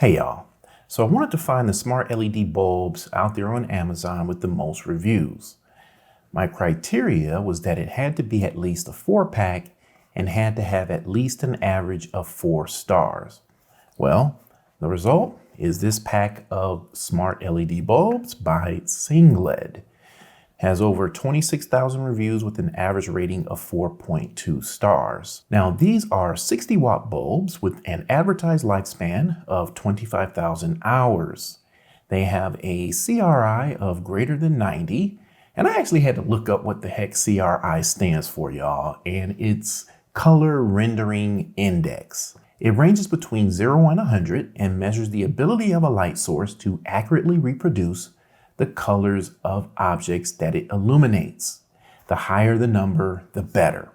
Hey y'all, so I wanted to find the smart LED bulbs out there on Amazon with the most reviews. My criteria was that it had to be at least a 4-pack and had to have at least an average of 4 stars. Well, the result is this pack of smart LED bulbs by Sengled. Has over 26,000 reviews with an average rating of 4.2 stars. Now, these are 60-watt bulbs with an advertised lifespan of 25,000 hours. They have a CRI of greater than 90, and I actually had to look up what the heck CRI stands for, y'all, and it's Color Rendering Index. It ranges between 0 and 100 and measures the ability of a light source to accurately reproduce the colors of objects that it illuminates. The higher the number, the better.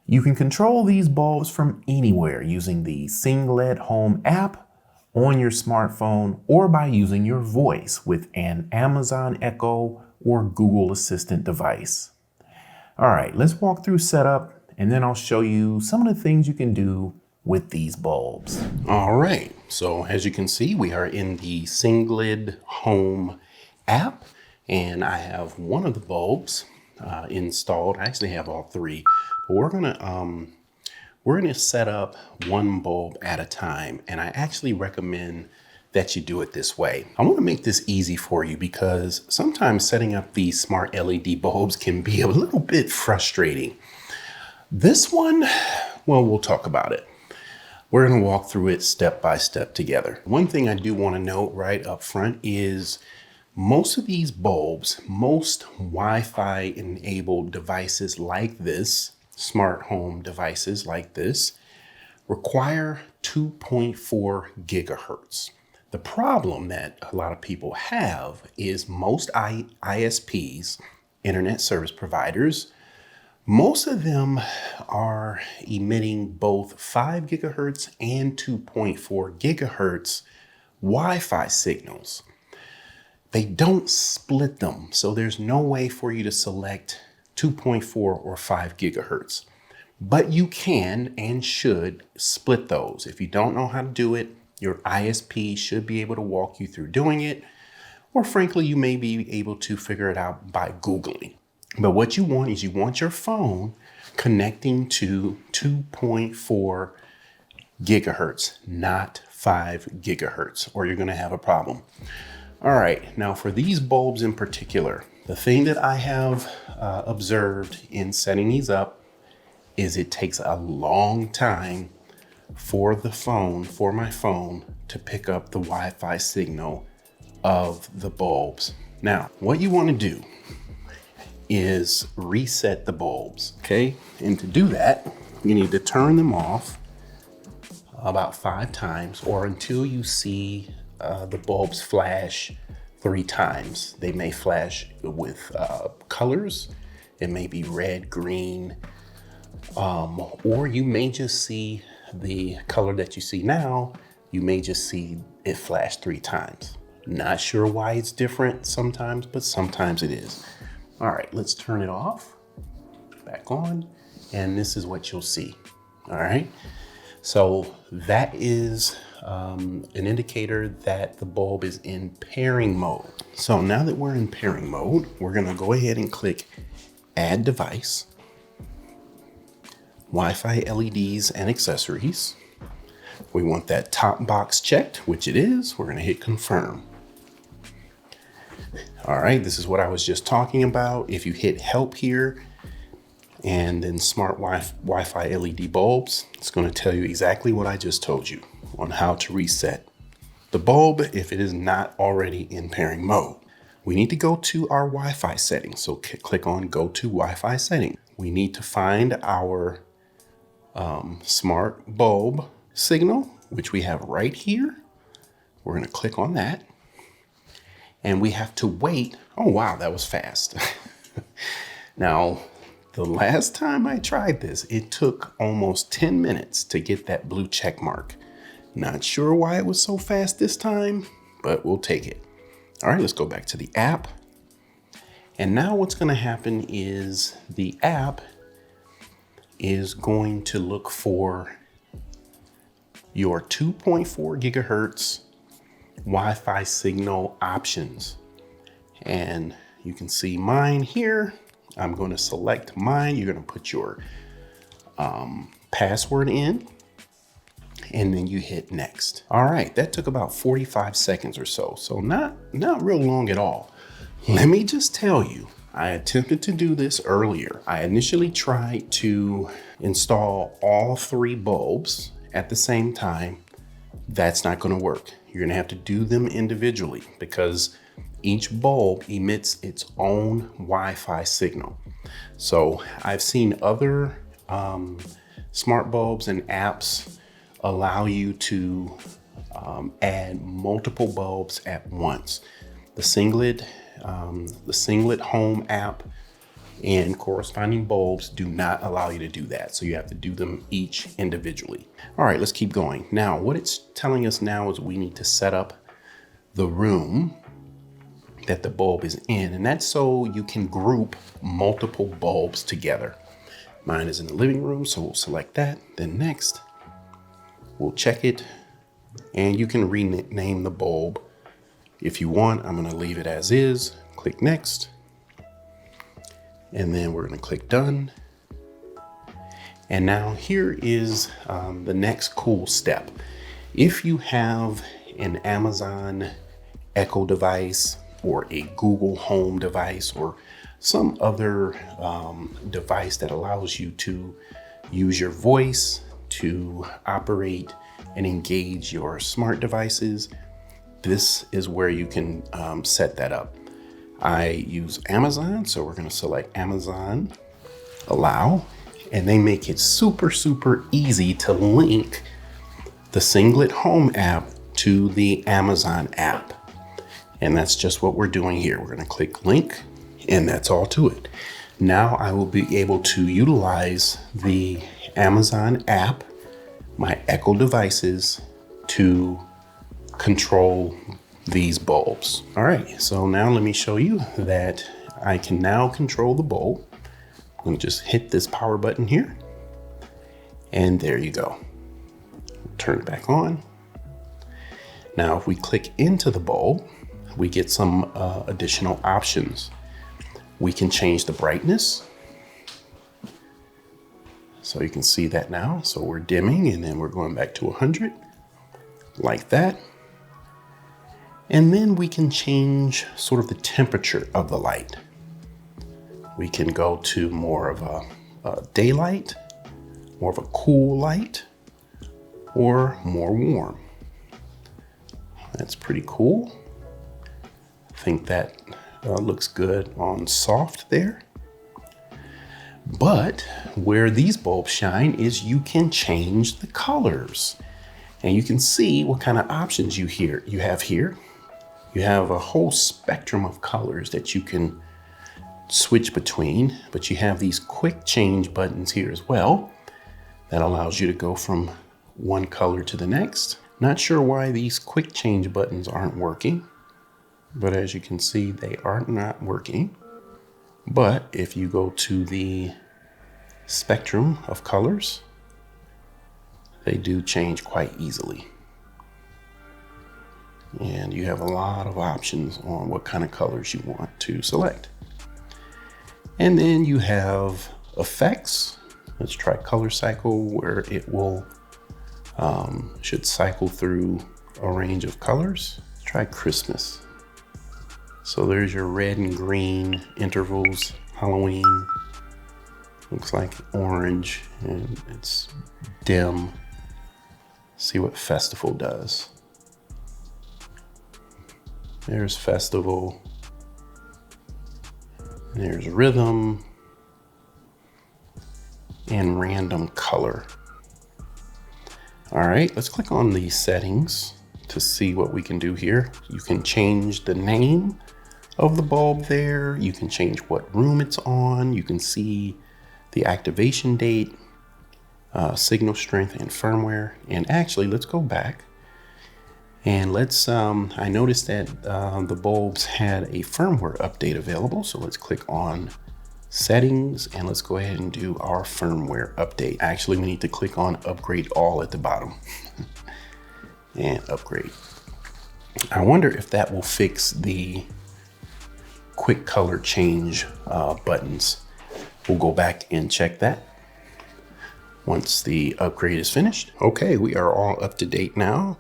You can control these bulbs from anywhere using the Sengled Home app on your smartphone or by using your voice with an Amazon Echo or Google Assistant device. All right, let's walk through setup and then I'll show you some of the things you can do with these bulbs. All right, so as you can see, we are in the Sengled Home app, and I have one of the bulbs installed. I actually have all 3, but we're gonna set up one bulb at a time, and I actually recommend that you do it this way. I want to make this easy for you because sometimes setting up these smart LED bulbs can be a little bit frustrating. This one, well, we'll talk about it. We're going to walk through it step by step together. One thing I do want to note right up front is most of these bulbs, most Wi-Fi enabled devices like this, smart home devices like this, require 2.4 gigahertz. The problem that a lot of people have is most ISPs, internet service providers, most of them are emitting both 5 gigahertz and 2.4 gigahertz Wi-Fi signals. They don't split them, so there's no way for you to select 2.4 or 5 gigahertz. But you can and should split those. If you don't know how to do it, your ISP should be able to walk you through doing it, or frankly, you may be able to figure it out by Googling. But what you want is you want your phone connecting to 2.4 gigahertz, not 5 gigahertz, or you're going to have a problem. All right, now for these bulbs in particular, the thing that I have observed in setting these up is it takes a long time for my phone to pick up the Wi-Fi signal of the bulbs. Now, what you want to do is reset the bulbs, okay? And to do that, you need to turn them off about 5 times or until you see the bulbs flash 3 times. They may flash with colors. It may be red, green, or you may just see the color that you see now. You may just see it flash 3 times. Not sure why it's different sometimes, but sometimes it is. All right, let's turn it off, back on, and this is what you'll see. All right, so that is an indicator that the bulb is in pairing mode. So now that we're in pairing mode, we're gonna go ahead and click Add Device, Wi-Fi LEDs and Accessories. We want that top box checked, which it is. We're gonna hit Confirm. All right, this is what I was just talking about. If you hit Help here and then Smart Wi-Fi LED bulbs, it's going to tell you exactly what I just told you on how to reset the bulb if it is not already in pairing mode. We need to go to our Wi-Fi settings. So click on Go to Wi-Fi Settings. We need to find our smart bulb signal, which we have right here. We're going to click on that. And we have to wait. Oh, wow, that was fast. Now, the last time I tried this, it took almost 10 minutes to get that blue check mark. Not sure why it was so fast this time, but we'll take it. All right, let's go back to the app. And now what's going to happen is the app is going to look for your 2.4 gigahertz Wi-Fi signal options. And you can see mine here. I'm going to select mine. You're going to put your password in, and then you hit next. All right, that took about 45 seconds or so. So not real long at all. Let me just tell you, I attempted to do this earlier. I initially tried to install all 3 bulbs at the same time. That's not going to work. You're going to have to do them individually because each bulb emits its own Wi-Fi signal. So I've seen other smart bulbs and apps allow you to add multiple bulbs at once. The Sengled Home app and corresponding bulbs do not allow you to do that. So you have to do them each individually. All right, let's keep going. Now, what it's telling us now is we need to set up the room that the bulb is in, and that's so you can group multiple bulbs together. Mine is in the living room, so we'll select that. Then next, we'll check it, and you can rename the bulb if you want. I'm going to leave it as is. Click next, and then we're going to click done. And now here is the next cool step. If you have an Amazon Echo device or a Google Home device or some other device that allows you to use your voice to operate and engage your smart devices, this is where you can set that up. I use Amazon, so we're going to select Amazon, allow, and they make it super easy to link the Sengled Home app to the Amazon app. And that's just what we're doing here. We're going to click link, and that's all to it. Now I will be able to utilize the Amazon app, my Echo devices, to control these bulbs. All right, so now let me show you that I can now control the bulb. I'm going to just hit this power button here, and there you go. Turn it back on. Now if we click into the bulb, we get some additional options. We can change the brightness. So you can see that now. So we're dimming, and then we're going back to 100, like that. And then we can change sort of the temperature of the light. We can go to more of a daylight, more of a cool light, or more warm. That's pretty cool. I think that looks good on soft there. But where these bulbs shine is you can change the colors. And you can see what kind of options you have here. You have a whole spectrum of colors that you can switch between, but you have these quick change buttons here as well. That allows you to go from one color to the next. Not sure why these quick change buttons aren't working, but as you can see, they are not working. But if you go to the spectrum of colors, they do change quite easily. And you have a lot of options on what kind of colors you want to select. And then you have effects. Let's try color cycle, where it will should cycle through a range of colors. Let's try Christmas. So there's your red and green intervals. Halloween looks like orange, and it's dim. See what festival does. There's festival. There's rhythm and random color. All right, let's click on the settings to see what we can do here. You can change the name of the bulb there. You can change what room it's on. You can see the activation date, signal strength, and firmware. And actually, let's go back and let's, I noticed that the bulbs had a firmware update available. So let's click on settings and let's go ahead and do our firmware update. Actually, we need to click on upgrade all at the bottom. and upgrade. I wonder if that will fix the quick color change buttons. We'll go back and check that once the upgrade is finished. Okay, we are all up to date now.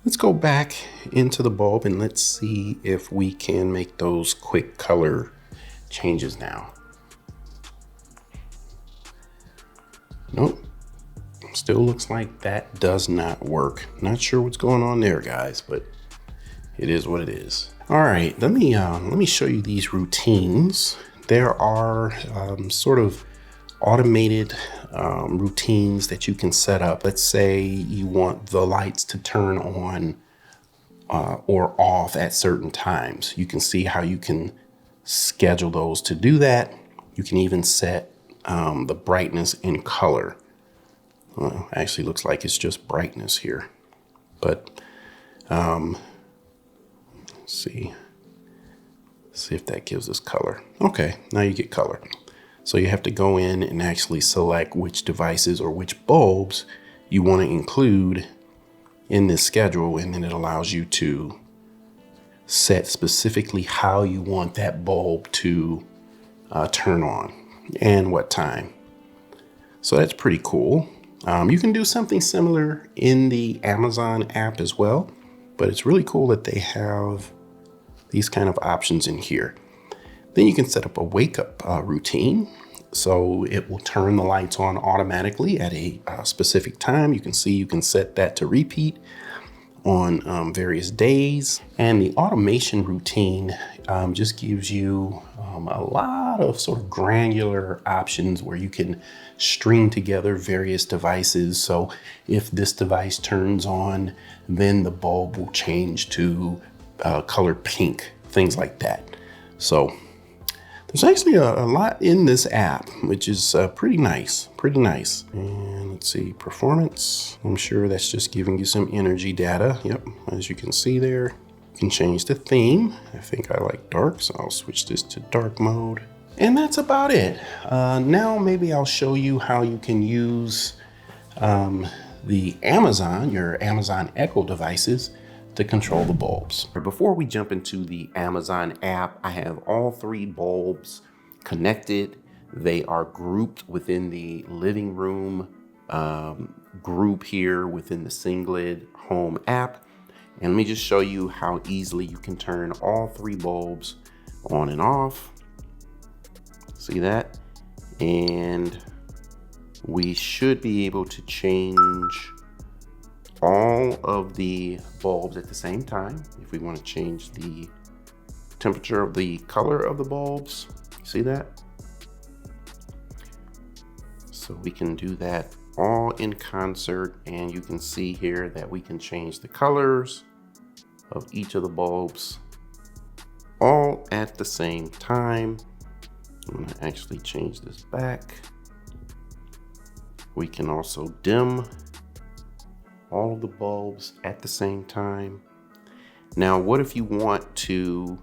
Let's go back into the bulb and let's see if we can make those quick color changes now. Nope, still looks like that does not work. Not sure what's going on there, guys, but it is what it is. All right, let me show you these routines. There are sort of automated routines that you can set up. Let's say you want the lights to turn on or off at certain times. You can see how you can schedule those to do that. You can even set the brightness in color. Well, actually looks like it's just brightness here, but let's see if that gives us color. Okay, now you get color. So you have to go in and actually select which devices or which bulbs you want to include in this schedule, and then it allows you to set specifically how you want that bulb to turn on and what time. So that's pretty cool. You can do something similar in the Amazon app as well, but it's really cool that they have these kind of options in here. Then you can set up a wake up routine. So it will turn the lights on automatically at a specific time. You can see you can set that to repeat on various days. And the automation routine just gives you a lot of sort of granular options where you can string together various devices. So if this device turns on, then the bulb will change to color pink, things like that. So there's actually a lot in this app, which is pretty nice, And let's see, performance. I'm sure that's just giving you some energy data. Yep, as you can see there. You can change the theme. I think I like dark, so I'll switch this to dark mode. And that's about it. Now maybe I'll show you how you can use the your Amazon Echo devices to control the bulbs. Before we jump into the Amazon app, I have all 3 bulbs connected. They are grouped within the living room group here within the Sengled home app. And let me just show you how easily you can turn all 3 bulbs on and off. See that? And we should be able to change all of the bulbs at the same time. If we want to change the temperature of the color of the bulbs, see that? So we can do that all in concert, and you can see here that we can change the colors of each of the bulbs all at the same time. I'm going to actually change this back. We can also dim all of the bulbs at the same time. Now, what if you want to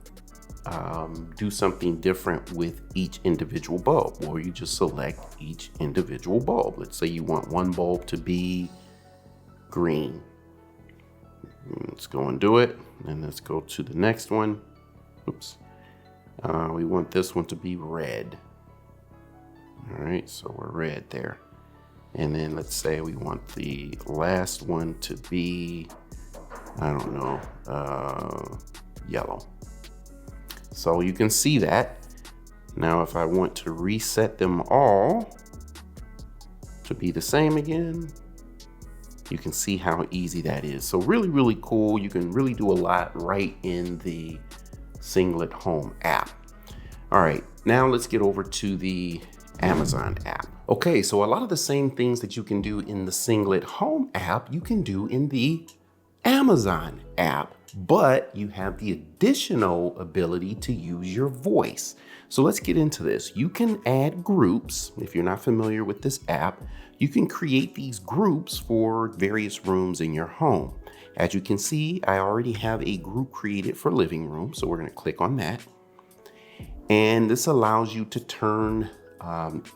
do something different with each individual bulb? Or you just select each individual bulb. Let's say you want one bulb to be green. Let's go and do it. And let's go to the next one. Oops. We want this one to be red. All right, so we're red there. And then let's say we want the last one to be, I don't know, yellow. So you can see that. Now, if I want to reset them all to be the same again, you can see how easy that is. So really, really cool. You can really do a lot right in the Sengled Home app. All right, now let's get over to the Amazon app. Okay, so a lot of the same things that you can do in the Sengled Home app, you can do in the Amazon app, but you have the additional ability to use your voice. So let's get into this. You can add groups. If you're not familiar with this app, you can create these groups for various rooms in your home. As you can see, I already have a group created for living room, so we're going to click on that. And this allows you to turn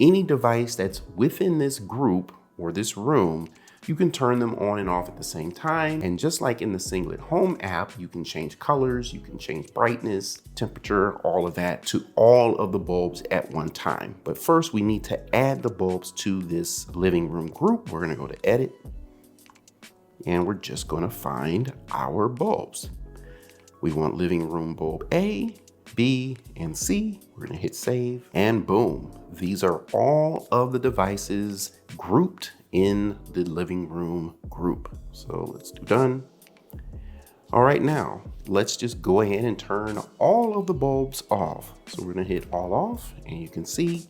any device that's within this group or this room You can turn them on and off at the same time. And just like in the Sengled Home app, you can change colors, you can change brightness, temperature, all of that to all of the bulbs at one time. But first we need to add the bulbs to this living room group. We're gonna go to Edit, and we're just gonna find our bulbs. We want living room bulb A, B, and C. We're gonna hit save, and boom. These are all of the devices grouped in the living room group. So let's do done. All right, now let's just go ahead and turn all of the bulbs off. So we're gonna hit all off, and you can see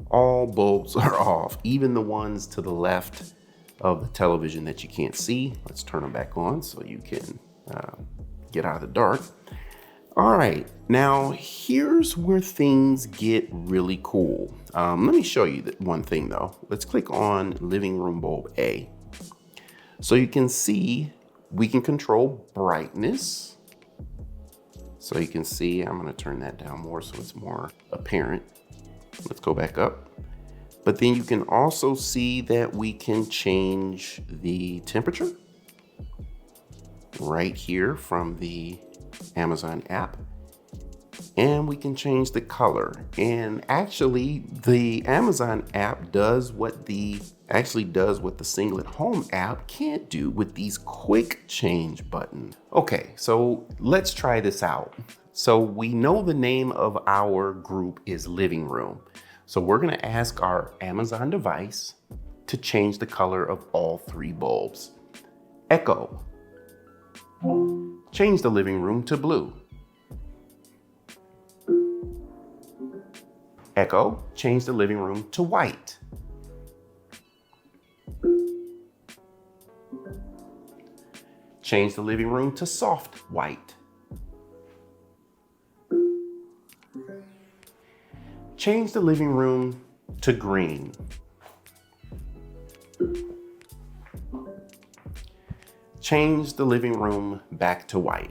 all bulbs are off, even the ones to the left of the television that you can't see. Let's turn them back on so you can get out of the dark. All right, now here's where things get really cool. Let me show you one thing though. Let's click on living room bulb A. So you can see we can control brightness. So you can see, I'm gonna turn that down more so it's more apparent. Let's go back up. But then you can also see that we can change the temperature right here from the Amazon app, and we can change the color. And actually the Amazon app does what the Sengled Home app can't do with these quick change buttons. Okay, so let's try this out. So we know the name of our group is living room. So we're gonna ask our Amazon device to change the color of all 3 bulbs. Echo, change the living room to blue. Echo, change the living room to white. Change the living room to soft white. Change the living room to green. Change the living room back to white.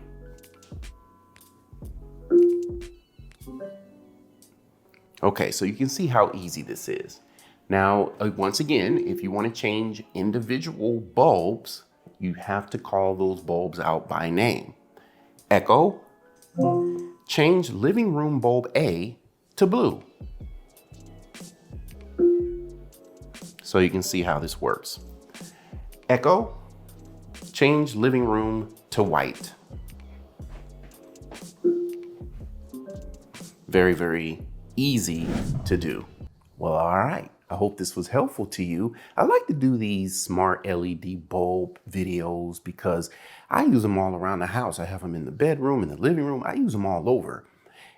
Okay, so you can see how easy this is. Now, once again, if you want to change individual bulbs, you have to call those bulbs out by name. Echo, change living room bulb A to blue. So you can see how this works. Echo, change living room to white. Very, very easy to do. Well, all right. I hope this was helpful to you. I like to do these smart LED bulb videos because I use them all around the house. I have them in the bedroom, in the living room. I use them all over.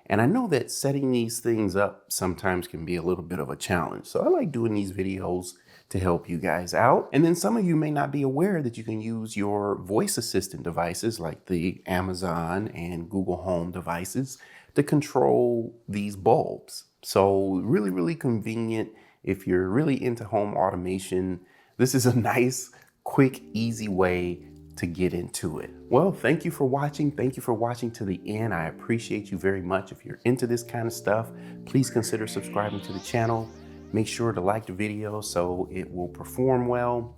And I know that setting these things up sometimes can be a little bit of a challenge. So I like doing these videos to help you guys out. And then some of you may not be aware that you can use your voice assistant devices like the Amazon and Google Home devices to control these bulbs. So really, really convenient. If you're really into home automation, this is a nice, quick, easy way to get into it. Well, thank you for watching. Thank you for watching to the end. I appreciate you very much. If you're into this kind of stuff, please consider subscribing to the channel. Make sure to like the video so it will perform well.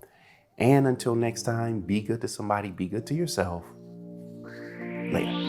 And until next time, be good to somebody, be good to yourself. Later.